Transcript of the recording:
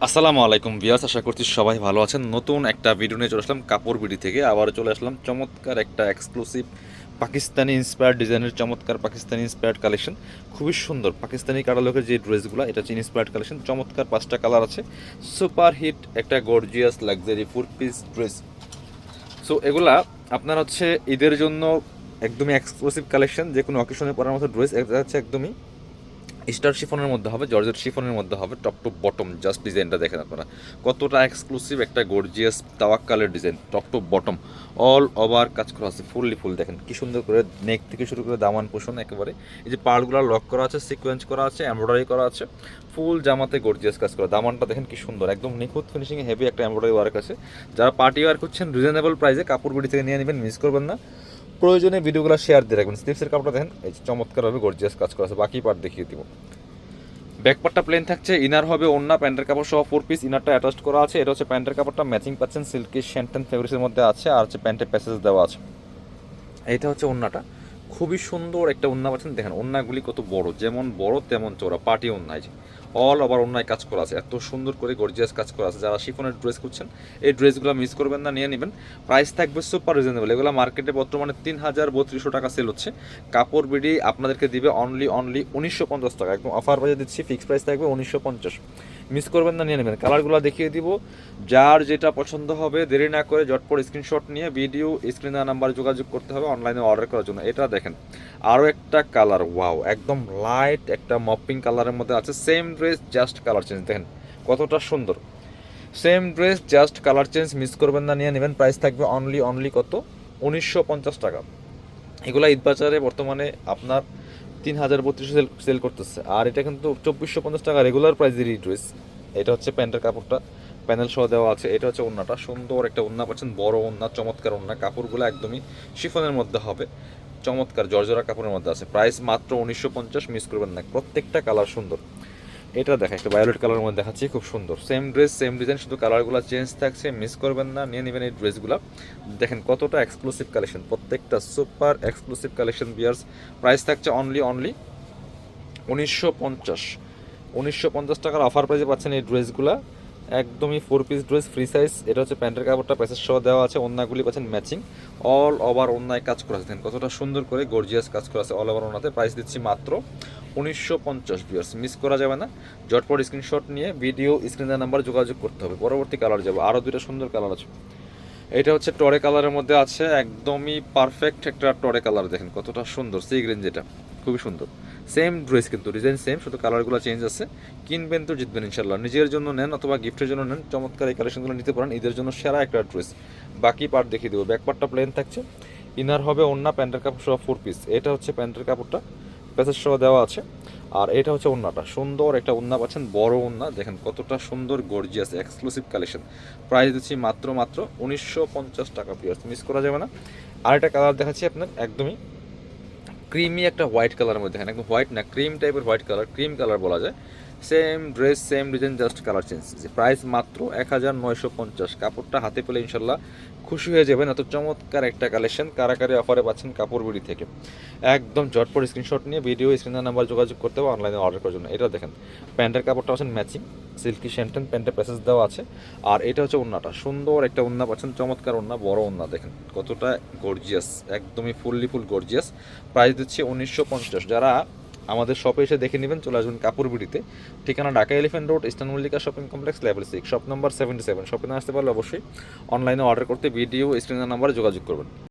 আসসালামু আলাইকুম ভিউয়ার্স, আশা করছি সবাই ভালো আছেন। নতুন একটা ভিডিও নিয়ে চলে আসলাম কাপড় বিডি থেকে। আবার চলে আসলাম চমৎকার একটা এক্সক্লুসিভ পাকিস্তানি ইন্সপায়ার্ড ডিজাইনের চমৎকার পাকিস্তানি ইন্সপায়ার্ড কালেকশন। খুবই সুন্দর পাকিস্তানি কাটালকের যে ড্রেসগুলো, এটা হচ্ছে ইন্সপায়ার্ড কালেকশন। চমৎকার 5টা কালার আছে। সুপার হিট একটা gorgeous luxury 4 piece dress. So এগুলা আপনার হচ্ছে ঈদের জন্য একদমই এক্সক্লুসিভ কালেকশন। যে কোনো অকেশনে পরার মতো ড্রেস। এটা হচ্ছে একদমই স্টার শিফনের মধ্যে হবে, জর্জেট শিফনের মধ্যে হবে, টপ টু বটম। জাস্ট ডিজাইনটা দেখেন আপনারা, কতটা এক্সক্লুসিভ একটা গর্জিয়াস তাওয়াক্কালের design. Top to bottom all over কাজ করা আছে, ফুললি ফুল। দেখেন কি সুন্দর করে নেক থেকে শুরু করে দামান পোষণ একেবারে। এই যে পার্টগুলো লক করা আছে, সিকোয়েন্স করা আছে, এমব্রয়ডারি করা আছে, ফুল জামাতে গর্জিয়াস কাজ করা। দামানটা দেখেন কি সুন্দর, একদম নিখুঁত ফিনিশিংয়ে হেভি একটা এমব্রয়ডারি ওয়ার্ক আছে। যারা পার্টি ওয়ার করছেন রিজনেবল প্রাইসে কাপড় বিড়ি থেকে নিয়ে নেবেন, মিস করবেন না। প্রয়োজনে ভিডিওগুলো শেয়ার দিয়ে রাখবেন। স্লিপসের কাপড়টা দেখেন, এই চমৎকারভাবে গর্জিয়াস কাজ করা আছে। বাকি পার্ট দেখিয়ে দিব। ব্যাকপার্টটা প্লেন থাকছে, ইনার হবে ওন্না, প্যান্টের কাপড় সহ 4 পিস ইনারটা অ্যাটাচড করা আছে। এটা হচ্ছে প্যান্টের কাপড়টা ম্যাচিং পাচ্ছেন, সিল্কি শ্যান্টেন ফেব্রিক্সের মধ্যে আছে। আর হচ্ছে প্যান্টের প্যাসেজ দেওয়া আছে। এইটা হচ্ছে ওন্নাটা, খুবই সুন্দর একটা ওন্না পাচ্ছেন। দেখেন ওন্নাগুলি কত বড়, যেমন বড় তেমন চওড়া। পার্টি ওন্নায় যে অল ওভার ওন্নায় কাজ করা আছে, এত সুন্দর করে গর্জিয়াস কাজ করা আছে। যারা শিফনের ড্রেস করছেন, এই ড্রেসগুলো মিস করবেন না, নিয়ে নেবেন। প্রাইস থাকবে সুপার রিজনেবল। এগুলো মার্কেটে বর্তমানে 3,3200 টাকা সেল হচ্ছে। কাপড় বিডি আপনাদেরকে দিবে অনলি 1950 টাকা। একদম অফার প্রাইসে দিচ্ছি, ফিক্স প্রাইস থাকবে 1950। মিস করবেন না, নিয়ে নেবেন। কালারগুলো দেখিয়ে দিব, যার যেটা পছন্দ হবে দেরি না করে ঝটপট স্ক্রিনশট নিয়ে ভিডিও স্ক্রিনে নাম্বার যোগাযোগ করতে হবে অনলাইনে অর্ডার করার জন্য। এটা দেখেন আরও একটা কালার, ওয়াও, একদম লাইট একটা মপিং কালারের মধ্যে আছে। Same dress just colour change, দেখেন কতটা সুন্দর। Same dress just colour change, miss করবেন না, নিয়ে নেবেন। প্রাইস থাকবে অনলি কত, 1950 টাকা। এগুলো ঈদ বাজারে বর্তমানে আপনার 3,3200 সেল করতেছে। আর এটা কিন্তু 2,450 টাকা রেগুলার প্রাইসেরই ড্রেস। এটা হচ্ছে প্যান্টের কাপড়টা, প্যানেল সহ দেওয়া আছে। এটা হচ্ছে ওন্নাটা, সুন্দর একটা ওন্না পাচ্ছেন, বড় ওন্না, চমৎকার ওন্না। কাপড়গুলো একদমই শিফনের মধ্যে হবে, চমৎকার জর্জরা কাপড়ের মধ্যে আছে। প্রাইস মাত্র 1950, মিস করবেন না। প্রত্যেকটা কালার সুন্দর। এটা দেখা একটা ভায়োলেট কালারের মধ্যে দেখাচ্ছি, খুব সুন্দর। সেম ড্রেস সেম ডিজাইন, শুধু কালারগুলো চেঞ্জ থাকছে, মিস করবেন না, নিয়ে নেবেন এই ড্রেসগুলো। দেখেন কতটা এক্সক্লুসিভ কালেকশন, প্রত্যেকটা সুপার এক্সক্লুসিভ কালেকশন বিয়ার্স। প্রাইস থাকছে অনলি 1950। 1950 টাকার অফার প্রাইসে পাচ্ছেন এই ড্রেসগুলো। একদমই 4 পিস ড্রেস, ফ্রি সাইজ। এটা হচ্ছে প্যান্টের কাপড়টা প্যাসেজ সহ দেওয়া আছে। ওন্নাগুলি পাচ্ছেন ম্যাচিং, অল ওভার ওন্নায় কাজ করা আছে। কতটা সুন্দর করে গর্জিয়াস কাজ করা আছে অল ওভার ওন্নাতে। প্রাইস দিচ্ছি মাত্র 1950 ভিউয়ার্স, মিস করা যাবে না। ঝটপট স্ক্রিনশট নিয়ে ভিডিও স্ক্রিনের নাম্বার যোগাযোগ করতে হবে। পরবর্তী কালার যাবো, আরও দুটো সুন্দর কালার আছে। এটা হচ্ছে টরে কালারের মধ্যে আছে, একদমই পারফেক্ট একটা টরে কালার। দেখেন কতটা সুন্দর, সি গ্রিন, যেটা খুবই সুন্দর। সেম ড্রেস কিন্তু ডিজাইন সেম, শুধু কালারগুলো চেঞ্জ আছে। কিনবেন তো জিতবেন ইনশাল্লাহ। নিজের জন্য নেন অথবা গিফটের জন্য নেন, চমৎকার এই কালেকশনগুলো নিতে পারেন। ঈদের জন্য সেরা একটা ড্রেস। বাকি পার্ট দেখিয়ে দেবো। ব্যাক পার্টটা প্লেন থাকছে, ইনার হবে ওন্না, প্যান্টের কাপড় সহ 4 পিস। এটা হচ্ছে প্যান্টের কাপড়টা, প্যাসেজ সহ দেওয়া আছে। আর এটা হচ্ছে ওন্নাটা, সুন্দর একটা ওন্না পাচ্ছেন, বড় ওন্না। দেখেন কতটা সুন্দর গর্জিয়াস এক্সক্লুসিভ কালেকশন। প্রাইস দিচ্ছি মাত্র 1950 টাকা পিয়ার্স, মিস করা যাবে না। আর একটা কালার দেখাচ্ছি আপনার, একদমই ক্রিমি একটা হোয়াইট কালারের মধ্যে। দেখেন একদম হোয়াইট না, ক্রিম টাইপের হোয়াইট কালার, ক্রিম কালার বলা যায়। Same dress same design, just colour change. Price মাত্র 1950। কাপড়টা হাতে পেলে ইনশাল্লাহ খুশি হয়ে যাবেন। এত চমৎকার একটা কালেকশন কারাকারি অফারে পাচ্ছেন কাপড় বিড়ি থেকে। একদম ঝটপট স্ক্রিনশট নিয়ে ভিডিও স্ক্রিনের নাম্বার যোগাযোগ করতে হবে অনলাইনে অর্ডার করার জন্য। এটা দেখেন প্যান্টের কাপড়টা পাচ্ছেন ম্যাচিং, সিল্কি শ্যান্টেন, প্যান্টের প্যাসেজ দেওয়া আছে। আর এটা হচ্ছে ওন্নাটা, সুন্দর একটা ওন্না পাচ্ছেন, চমৎকার ওন্না, বড় ওন্না। দেখেন কতটা গর্জিয়াস, একদমই ফুললি ফুল গর্জিয়াস। প্রাইস দিচ্ছি 1950। যারা আমাদের শপে এসে দেখে নেবেন, চলে আসবেন কাপড় বিড়িতে। ঠিকানা Dhaka elephant road, eastern Mallika shopping complex, level 6, shop number 77। শপে না আসতে পারলে অবশ্যই অনলাইনে অর্ডার করতে ভিডিও স্ক্রিনের নাম্বারে যোগাযোগ করবেন।